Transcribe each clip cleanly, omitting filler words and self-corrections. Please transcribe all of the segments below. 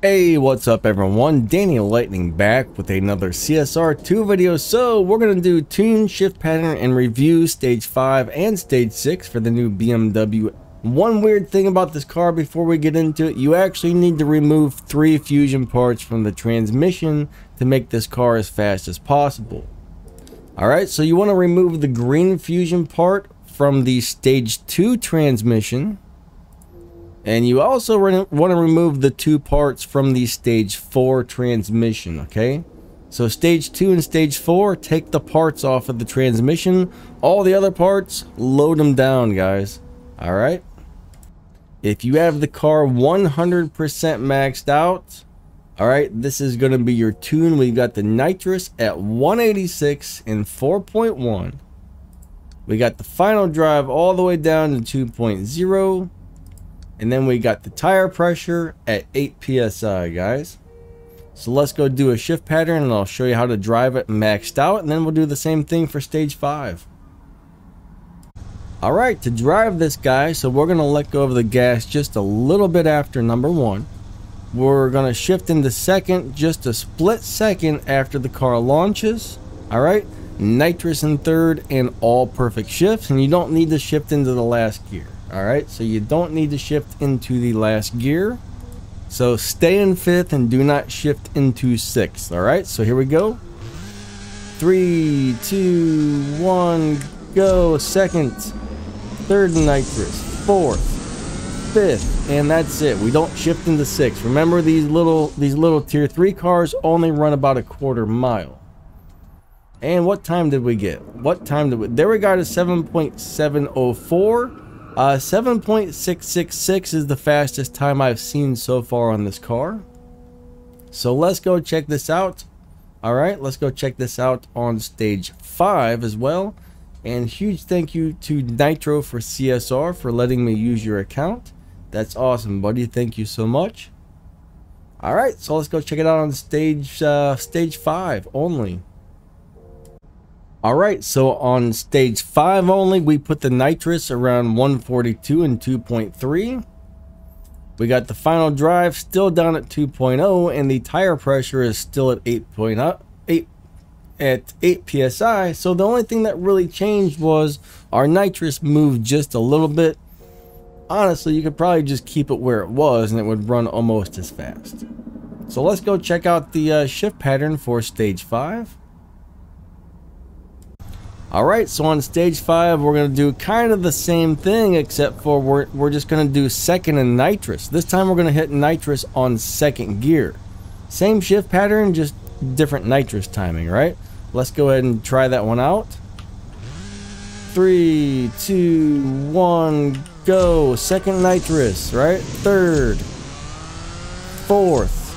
Hey, what's up everyone? Danny Lightning back with another CSR2 video. So we're going to do tune, shift pattern, and review stage 5 and stage 6 for the new BMW. One weird thing about this car before we get into it, you actually need to remove 3 fusion parts from the transmission to make this car as fast as possible. Alright, so you want to remove the green fusion part from the stage 2 transmission. And you also want to remove the 2 parts from the stage 4 transmission, okay? So stage 2 and stage 4, take the parts off of the transmission. All the other parts, load them down, guys. Alright? If you have the car 100% maxed out, alright, this is going to be your tune. We got the nitrous at 186 in 4.1. We got the final drive all the way down to 2.0. And then we got the tire pressure at 8 psi, guys. So let's go do a shift pattern and I'll show you how to drive it maxed out, and then we'll do the same thing for stage 5. Alright, to drive this guy, so we're going to let go of the gas just a little bit after number 1. We're going to shift into second just a split second after the car launches. Alright, nitrous in third and all perfect shifts, and you don't need to shift into the last gear. Alright, so you don't need to shift into the last gear. So stay in 5th and do not shift into 6th. Alright, so here we go. 3, 2, 1, go. Second, third nitrous, 4th, 5th, and that's it. We don't shift into 6th. Remember, these little tier 3 cars only run about a quarter mile. And what time did we get? There we got a 7.704. 7.666 is the fastest time I've seen so far on this car. So let's go check this out. Alright, let's go check this out on stage 5 as well. And huge thank you to Nitro for CSR for letting me use your account. That's awesome, buddy. Thank you so much. Alright, so let's go check it out on stage 5 only. Alright, so on stage 5 only, we put the nitrous around 142 and 2.3. We got the final drive still down at 2.0, and the tire pressure is still at 8 psi. So the only thing that really changed was our nitrous moved just a little bit. Honestly, you could probably just keep it where it was and it would run almost as fast. So let's go check out the shift pattern for stage 5. Alright, so on stage 5 we're going to do kind of the same thing, except for we're just going to do second and nitrous. This time we're going to hit nitrous on second gear. Same shift pattern, just different nitrous timing, right? Let's go ahead and try that one out. 3, 2, 1, go. Second nitrous, right? Third, 4th,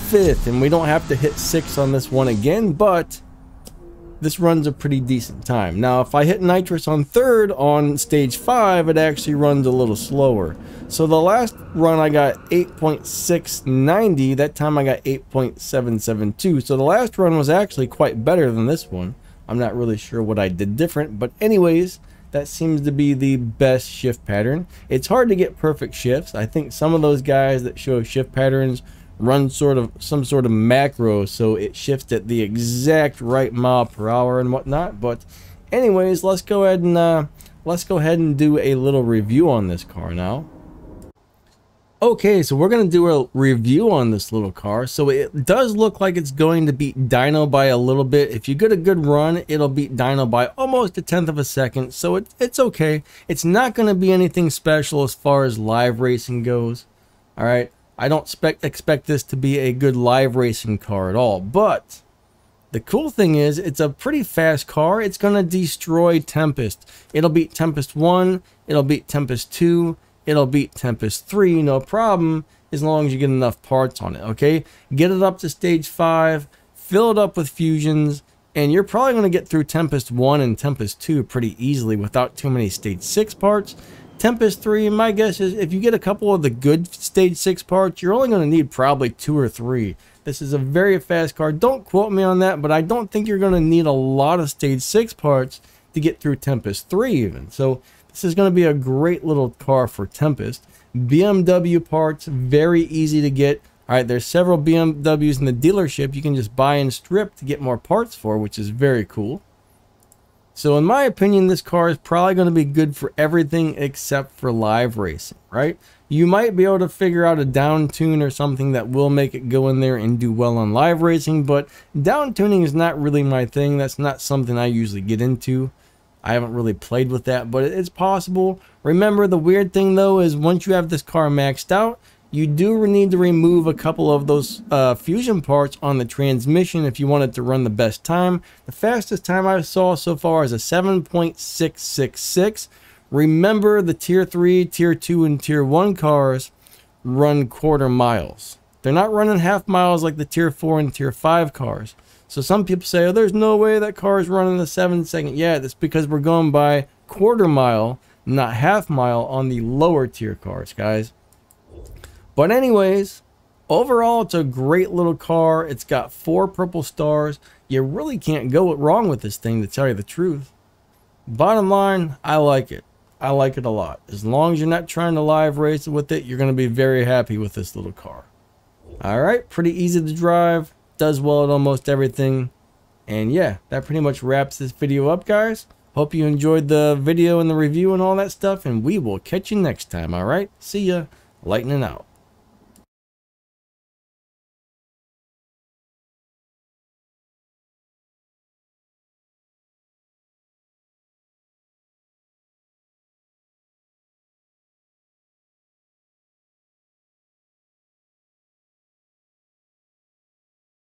5th, and we don't have to hit 6 on this one again, but this runs a pretty decent time. Now, if I hit nitrous on third on stage 5, it actually runs a little slower. So the last run I got 8.690. That time I got 8.772. So the last run was actually quite better than this one. I'm not really sure what I did different, but anyways, that seems to be the best shift pattern. It's hard to get perfect shifts. I think some of those guys that show shift patterns run some sort of macro, so it shifts at the exact right mile per hour and whatnot. But anyways, let's go ahead and do a little review on this car now. Okay, so we're gonna do a review on this little car. So it does look like it's going to beat dyno by a little bit. If you get a good run, it'll beat dyno by almost 1/10 of a second, so it's okay. It's not going to be anything special as far as live racing goes. All right, I don't expect this to be a good live racing car at all, but the cool thing is it's a pretty fast car. It's going to destroy Tempest. It'll beat Tempest 1, it'll beat Tempest 2, it'll beat Tempest 3, no problem, as long as you get enough parts on it, okay? Get it up to stage 5, fill it up with fusions, and you're probably going to get through Tempest 1 and Tempest 2 pretty easily without too many stage 6 parts. Tempest 3, my guess is if you get a couple of the good stage 6 parts, you're only going to need probably 2 or 3. This is a very fast car. Don't quote me on that, but I don't think you're going to need a lot of stage 6 parts to get through Tempest 3 even. So this is going to be a great little car for Tempest. BMW parts, very easy to get. All right, there's several BMWs in the dealership you can just buy and strip to get more parts for, which is very cool. So in my opinion, this car is probably going to be good for everything except for live racing, right? You might be able to figure out a down tune or something that will make it go in there and do well on live racing, but down tuning is not really my thing. That's not something I usually get into. I haven't really played with that, but it's possible. Remember, the weird thing though is once you have this car maxed out, you do need to remove a couple of those fusion parts on the transmission if you want it to run the best time. The fastest time I saw so far is a 7.666. Remember, the tier 3, tier 2, and tier 1 cars run quarter miles. They're not running half miles like the tier 4 and tier 5 cars. So some people say, oh, there's no way that car is running a 7-second. Yeah, that's because we're going by quarter mile, not half mile on the lower tier cars, guys. But anyways, overall, it's a great little car. It's got 4 purple stars. You really can't go wrong with this thing, to tell you the truth. Bottom line, I like it. I like it a lot. As long as you're not trying to live race with it, you're going to be very happy with this little car. All right, pretty easy to drive. Does well at almost everything. And yeah, that pretty much wraps this video up, guys. Hope you enjoyed the video and the review and all that stuff. And we will catch you next time, all right? See ya. Lightning out.